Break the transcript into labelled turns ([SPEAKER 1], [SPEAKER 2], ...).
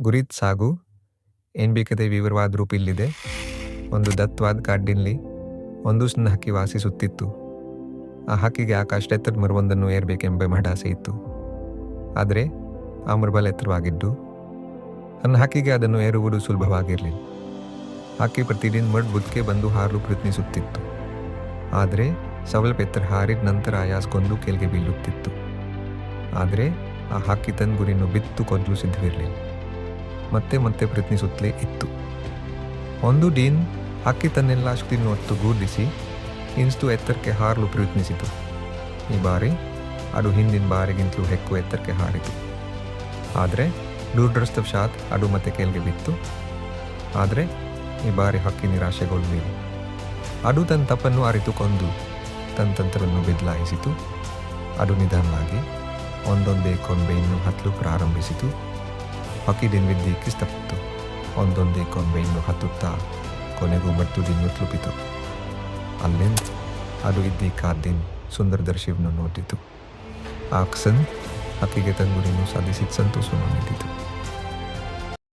[SPEAKER 1] ಗುರಿತ್ ಸಾಗು ಏನು ಬೇಕದೆ ವಿವರವಾದ ರೂಪ ಇಲ್ಲಿದೆ. ಒಂದು ದತ್ತವಾದ ಕಾಡಿನಲ್ಲಿ ಒಂದು ಸಣ್ಣ ಹಕ್ಕಿ ವಾಸಿಸುತ್ತಿತ್ತು. ಆ ಹಕ್ಕಿಗೆ ಆಕಾಶದೆತ್ತರ ಮರವೊಂದನ್ನು ಏರಬೇಕೆಂಬ ಮಹಡಾಸೆ ಇತ್ತು. ಆದರೆ ಆ ಮರಬಲ ಎತ್ತರವಾಗಿದ್ದು ನನ್ನ ಹಕ್ಕಿಗೆ ಅದನ್ನು ಏರುವುದು ಸುಲಭವಾಗಿರಲಿಲ್ಲ. ಹಕ್ಕಿ ಪ್ರತಿದಿನ ಮಡ್ ಬುದ್ಕೆ ಬಂದು ಹಾರಲು ಪ್ರಯತ್ನಿಸುತ್ತಿತ್ತು. ಆದರೆ ಸ್ವಲ್ಪ ಎತ್ತರ ಹಾರಿದ ನಂತರ ಆಯಾಸ್ಕೊಂಡು ಕೆಳಗೆ ಬೀಳುತ್ತಿತ್ತು. ಆದರೆ ಆ ಹಕ್ಕಿ ತನ್ನ ಗುರಿಯನ್ನು ಬಿತ್ತು ಕೊಲ್ಲಲು ಸಿದ್ಧವಿರಲಿಲ್ಲ. ಮತ್ತೆ ಮತ್ತೆ ಪ್ರಯತ್ನಿಸುತ್ತಲೇ ಇತ್ತು. ಒಂದು ದಿನ ಹಕ್ಕಿ ತನ್ನೆಲ್ಲ ಶಕ್ತಿಯನ್ನು ಒಟ್ಟುಗೂಡಿಸಿ ಇನ್ನಷ್ಟು ಎತ್ತರಕ್ಕೆ ಹಾರಲು ಪ್ರಯತ್ನಿಸಿತು. ಈ ಬಾರಿ ಅದು ಹಿಂದಿನ ಬಾರಿಗಿಂತಲೂ ಹೆಚ್ಚು ಎತ್ತರಕ್ಕೆ ಹಾರಿತು. ಆದರೆ ದುರದೃಷ್ಟವಶಾತ್ ಅದು ಮತ್ತೆ ಕೆಳಗೆ ಬಿತ್ತು. ಆದರೆ ಈ ಬಾರಿ ಹಕ್ಕಿ ನಿರಾಶೆಗೊಳ್ಳಲಿಲ್ಲ. ಅದು ತನ್ನ ತಪ್ಪನ್ನು ಅರಿತುಕೊಂಡು ತನ್ನ ತಂತ್ರವನ್ನು ಬದಲಾಯಿಸಿತು. ಅದು ನಿಧಾನವಾಗಿ ಒಂದೊಂದೇ ಕೊಂಬೆಯನ್ನು ಹತ್ತಲು ಪ್ರಾರಂಭಿಸಿತು. ಹಕ್ಕಿ ದಿನವಿದ್ದಕ್ಕೆ ತಪ್ಪಿತು. ಒಂದೊಂದೇ ಕೊಂಬೆಯನ್ನು ಹತ್ತುತ್ತಾ ಕೊನೆಗೂ ಮಟ್ಟುದಿನ್ನು ತಲುಪಿತು. ಅಲ್ಲಿಂದ ಅದು ಇದ್ದಕ್ಕಾದ್ದಿನ ಸುಂದರ ದೃಶ್ಯವನ್ನು ನೋಡಿತು. ಆ ಕ್ಷಣ ಹಕ್ಕಿಗೆ ತನ್ನ ಗುರಿಯನ್ನು ಸಾಧಿಸಿದ ಸಂತೋಷವನ್ನು ನೀಡಿತು.